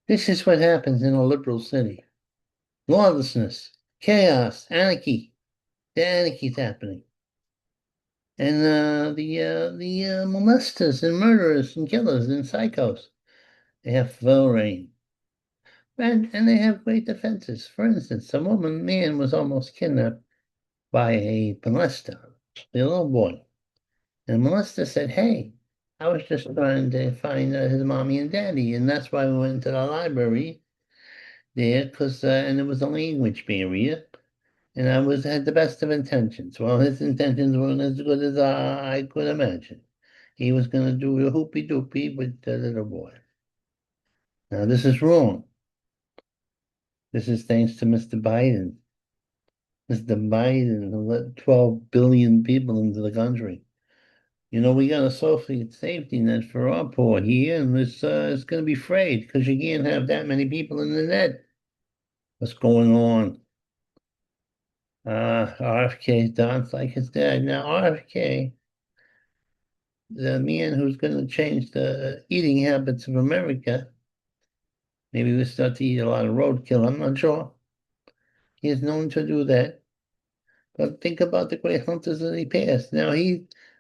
This is what happens in a liberal city. Lawlessness, chaos, anarchy. The anarchy's happening. And the molesters and murderers and killers and psychos, they have full reign. And they have great defenses. For instance, a man was almost kidnapped by a molester, a little boy. And the molester said, "Hey, I was just trying to find his mommy and daddy, and that's why we went to the library there, and it was a language barrier, and had the best of intentions." Well, his intentions weren't as good as I could imagine. He was going to do a hoopy doopy with the little boy. Now, this is wrong. This is thanks to Mr. Biden. Mr. Biden, who let 12 billion people into the country. We got a social safety net for our poor here, and it's going to be frayed because you can't have that many people in the net. What's going on? RFK dance like his dad. Now, RFK, the man who's going to change the eating habits of America, maybe we'll start to eat a lot of roadkill. I'm not sure. He is known to do that. But think about the great hunters that he passed. Now,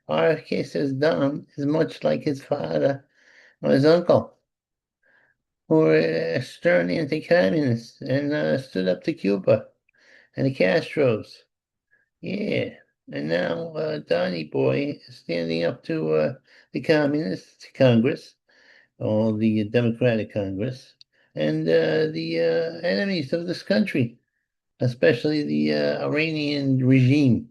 RFK says Don is much like his father or his uncle, who were stern anti-communists and stood up to Cuba and the Castros. Yeah. And now Donny Boy is standing up to the Communist Congress, or the Democratic Congress, and the enemies of this country, especially the Iranian regime.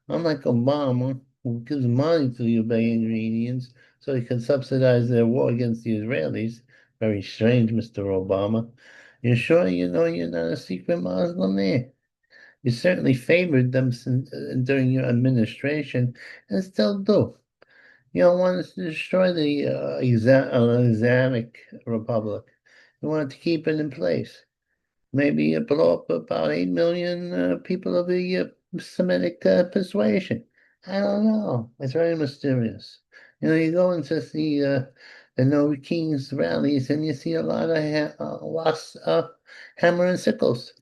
Unlike Obama, who gives money to the Iranians so he can subsidize their war against the Israelis. Very strange, Mr. Obama. You sure you know you're not a secret Muslim there? You certainly favored them during your administration and still do. You don't want us to destroy the Islamic Republic. You want to keep it in place. Maybe blow up about 8 million people of the Semitic persuasion. I don't know. It's very mysterious. You go into the No Kings rallies and you see a lot of lost hammer and sickles.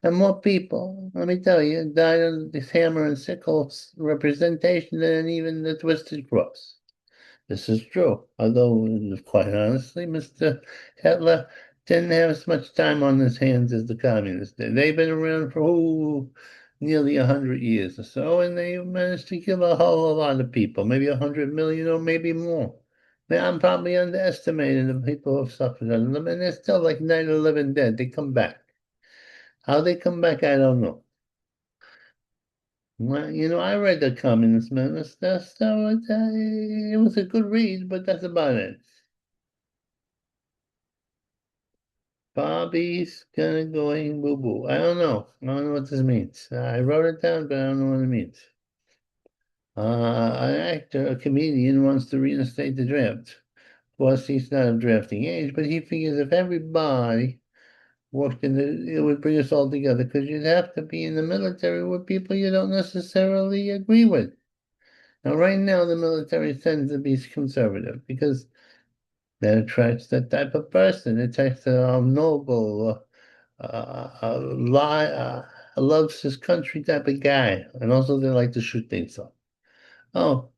And more people, let me tell you, died on this hammer and sickles representation than even the Twisted Cross. This is true, although, quite honestly, Mr. Hitler didn't have as much time on his hands as the communists did. They've been around for nearly 100 years or so, and they managed to kill a whole lot of people, maybe 100 million or maybe more. Now, I'm probably underestimating the people who have suffered under them, and they're still like 9 or 11 dead. They come back. How they come back, I don't know. Well, I read the Communist Manifesto, so it was a good read, but that's about it. Bobby's gonna going boo boo. I don't know. I don't know what this means. I wrote it down, but I don't know what it means. An actor, a comedian, wants to reinstate the draft. Of course, he's not of drafting age, but he figures if everybody worked it would bring us all together because you'd have to be in the military with people you don't necessarily agree with. Now, right now, the military tends to be conservative because that attracts that type of person. It attracts a noble, loves his country type of guy, and also they like to shoot things up. Oh,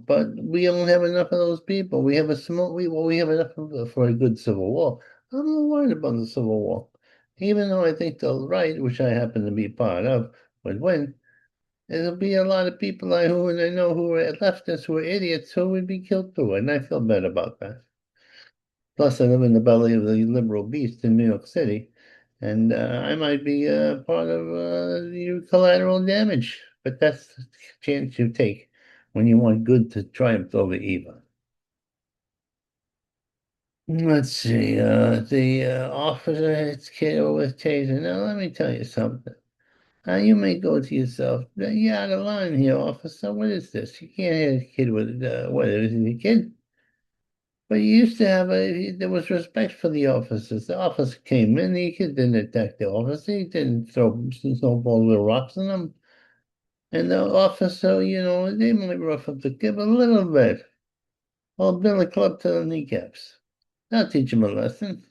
but we don't have enough of those people. We have a small, we have enough for a good civil war. I'm not worried about the civil war, even though I think the right, which I happen to be part of, would win. There'll be a lot of people who I know who are leftists who are idiots who would be killed too, and I feel bad about that. Plus, I live in the belly of the liberal beast in New York City, and I might be part of the collateral damage. But that's the chance you take when you want good to triumph over evil. Let's see, the officer hits kid with taser. Now, let me tell you something. You may go to yourself, you're out of line here, officer. What is this? You can't hit a kid with, what, is he a kid? But you used to there was respect for the officers. The officer came in, the kid didn't attack the officer, he didn't throw snowballs or rocks on him. And the officer, they might rough up the kid a little bit. Or build a club to the kneecaps. I'll teach him a lesson.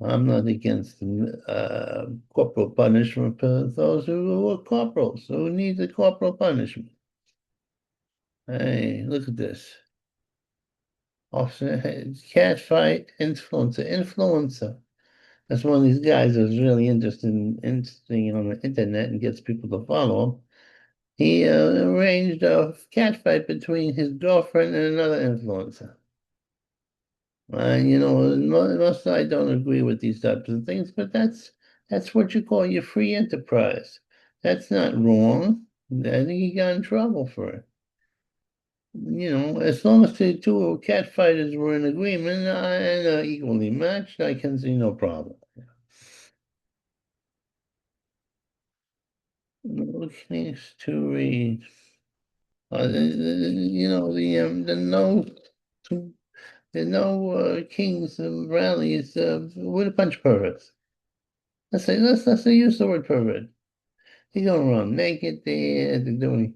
I'm not against corporal punishment for those who are corporals, who need the corporal punishment. Hey, look at this. Officer, cat fight, influencer. That's one of these guys who's really interesting on the internet and gets people to follow him. He arranged a cat fight between his girlfriend and another influencer. Most I don't agree with these types of things, but that's what you call your free enterprise. That's not wrong. I think he got in trouble for it. As long as the two cat fighters were in agreement and equally matched, I can see no problem. No things to read. The no kings rallies with a bunch of perverts. Let's say use the word pervert. They go around naked. They're doing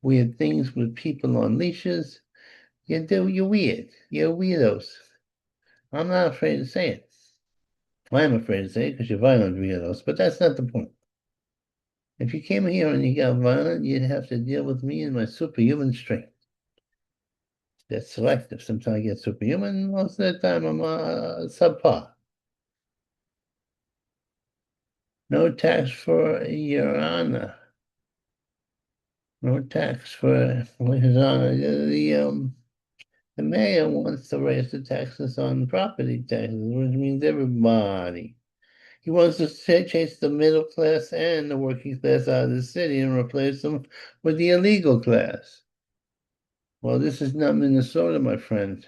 weird things with people on leashes. You're weird. You're weirdos. I'm not afraid to say it. I'm afraid to say it because you're violent weirdos, but that's not the point. If you came here and you got violent, you'd have to deal with me and my superhuman strength. That's selective. Sometimes I get superhuman. Most of the time, I'm subpar. No tax for Your Honor. No tax for His Honor. The mayor wants to raise the taxes on property taxes, which means everybody. He wants to chase the middle class and the working class out of the city and replace them with the illegal class. Well, this is not Minnesota, my friend.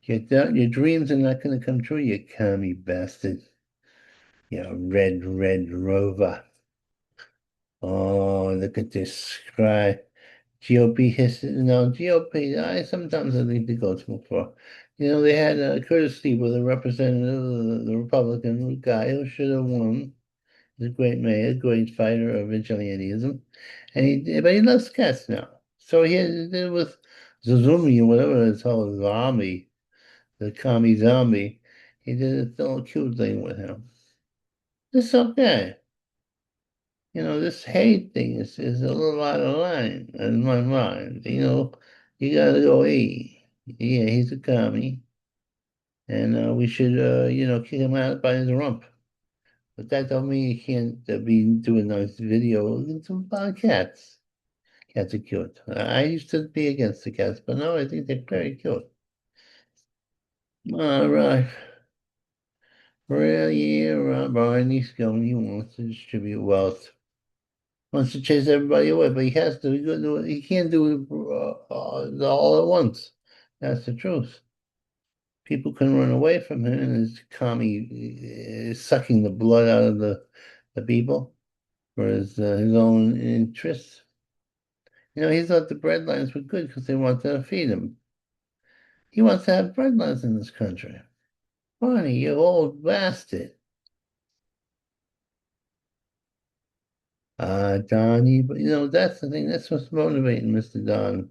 Your dreams are not going to come true, you commie bastard. You red rover. Oh, look at this cry. GOP history. No, GOP. I think they go too far. They had a courtesy with a representative of the Republican guy who should have won. He's a great mayor, great fighter of vigilantism, but he loves cats now. So he did it with Zuzumi or whatever it's called, zombie, the commie zombie. He did a little cute thing with him. It's okay. This hate thing is a little out of line in my mind. You gotta go, hey, yeah, he's a commie, and we should, kick him out by his rump. But that don't mean you can't be doing those videos about cats. Cats are cute. I used to be against the cats, but now I think they're very cute. All right. Well, yeah, Barney's going. He wants to distribute wealth. Wants to chase everybody away, but he has to. He can't do it all at once. That's the truth. People can run away from him, and his commie is sucking the blood out of the people for his own interests. He thought the breadlines were good because they wanted to feed him. He wants to have breadlines in this country. Barney, you old bastard. Don, that's the thing. That's what's motivating Mr. Don.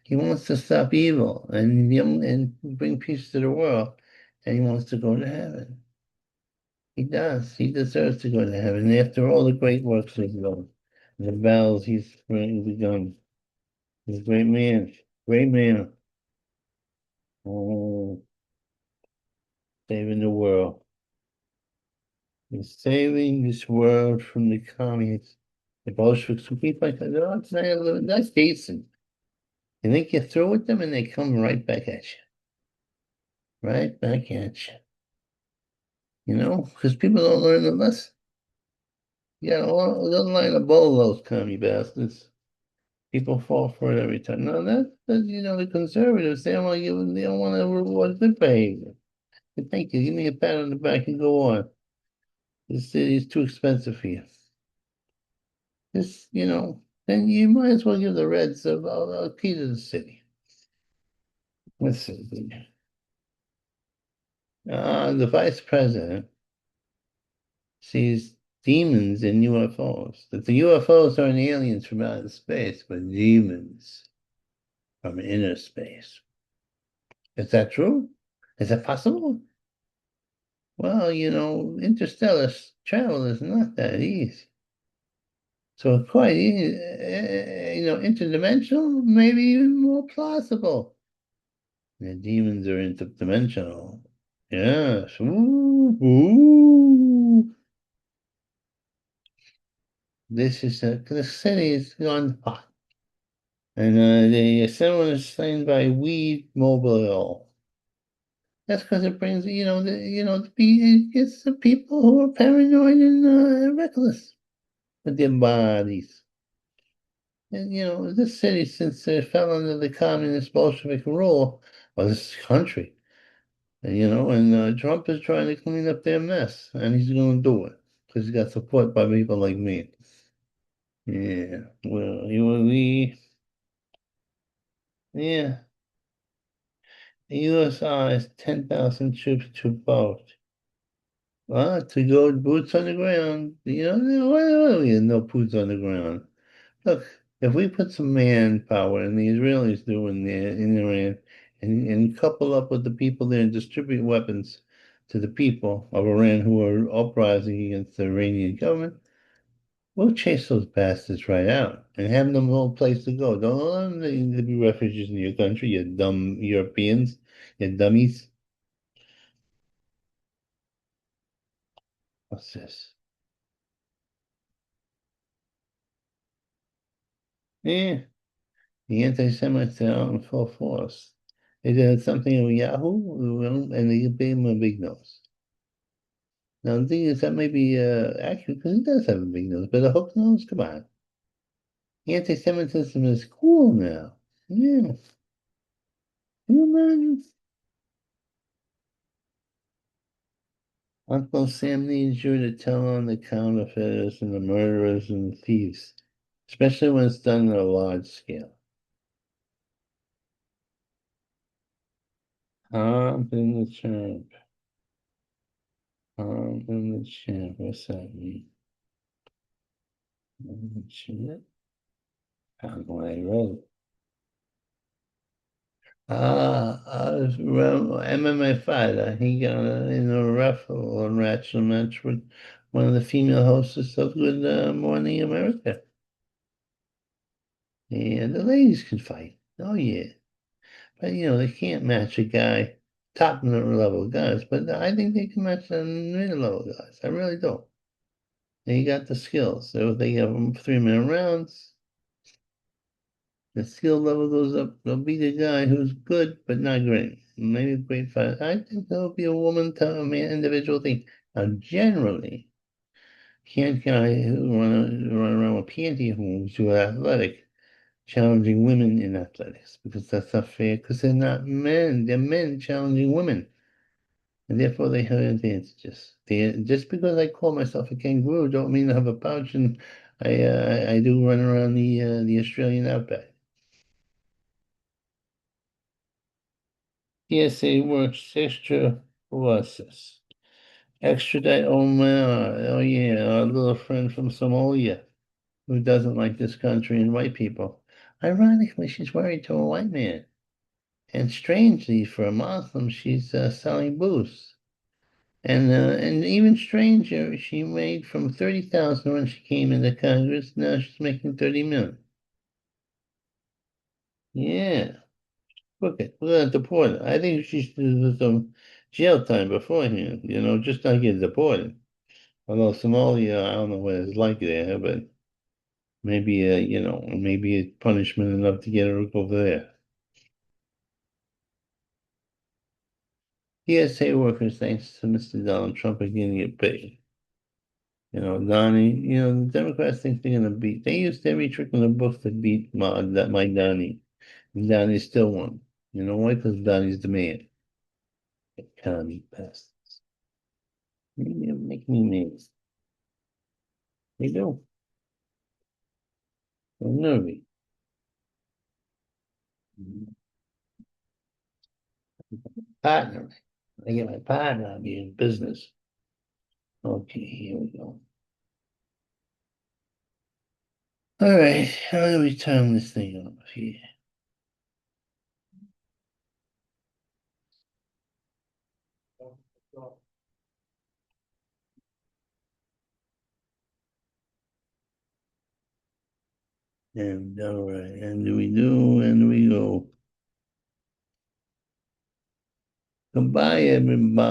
He wants to stop evil and bring peace to the world, and he wants to go to heaven. He does. He deserves to go to heaven after all the great works he's done, the battles he's begun. He's a great man. Great man. Oh, saving the world. He's saving this world from the communists, the Bolsheviks, who keep like that. That's decent. You think you're through with them, and they come right back at you. Right back at you. Because people don't learn the lesson. Yeah, don't line a bowl of those commie bastards. People fall for it every time. No, the conservatives, they don't want to reward good behavior. Thank you. Give me a pat on the back and go on. This city's too expensive for you. Then you might as well give the Reds a key to the city. Let's see. The vice president sees demons in UFOs. That the UFOs aren't aliens from outer space, but demons from inner space. Is that true? Is it possible? Well, interstellar travel is not that easy. So quite easy, interdimensional, maybe even more plausible. The demons are interdimensional. Yes. Ooh, ooh. The city is gone hot. And someone is slain by weed mobile. That's because it brings, it gets the people who are paranoid and reckless with their bodies. And, this city, since it fell under the communist Bolshevik rule, well, this country, and Trump is trying to clean up their mess, and he's going to do it because he's got support by people like me. Yeah, well, yeah, the USR has 10,000 troops to vote. Well, to go boots on the ground, why do we have no boots on the ground? Look, if we put some manpower, and the Israelis do in Iran, and couple up with the people there and distribute weapons to the people of Iran who are uprising against the Iranian government, we'll chase those bastards right out and have them no place to go. Don't allow them to be refugees in your country, you dumb Europeans, you dummies. What's this? Yeah, the anti-Semites are out in full force. They did something with Yahoo, and they gave him a big nose. Now, the thing is, that may be accurate because he does have a big nose, but a hook nose? Come on. Anti-Semitism is cool now. Yeah. Can you imagine? Uncle Sam needs you to tell on the counterfeiters and the murderers and the thieves, especially when it's done on a large scale. Hump in the champ. Hump in the champ. What's that mean? Shit. How do I wrote? MMA fighter. He got in a raffle on Ratchet match with one of the female hosts of Good Morning America. And the ladies can fight. Oh, yeah. But, they can't match a guy, top level guys, but I think they can match the middle level guys. I really do. They got the skills. So if they have them 3-minute rounds, the skill level goes up. They'll be the guy who's good, but not great. Maybe a great fighter. I think there'll be a woman to a man individual thing. Now, generally, can't guy who run around with pantyhose who are athletic, challenging women in athletics because that's not fair. Because they're not men; they're men challenging women, and therefore they have advantages. Just because I call myself a kangaroo, don't mean I have a pouch, and I do run around the Australian outback. TSA works extra process. Extradite, oh my, oh yeah, our little friend from Somalia who doesn't like this country and white people. Ironically, she's married to a white man. And strangely, for a Muslim, she's selling booze. And even stranger, she made from 30,000 when she came into Congress. Now she's making 30 million. Yeah. Look at, we're gonna deport her. I think she should do some jail time beforehand, just not get deported. Although Somalia, I don't know what it's like there, but maybe, maybe it's punishment enough to get her over there. TSA workers, thanks to Mr. Donald Trump, are getting it paid. Donnie, the Democrats think they're going to beat, they used every trick in the book to beat my Donnie. And Donnie still won. You know why? Because Donnie's the man. Economy pests. You make me mad. They do. They're nervy. Partner. I get my partner, I'll be in business. Okay, here we go. All right, how do we turn this thing off here? And all right, and do, and we go. Goodbye, everybody.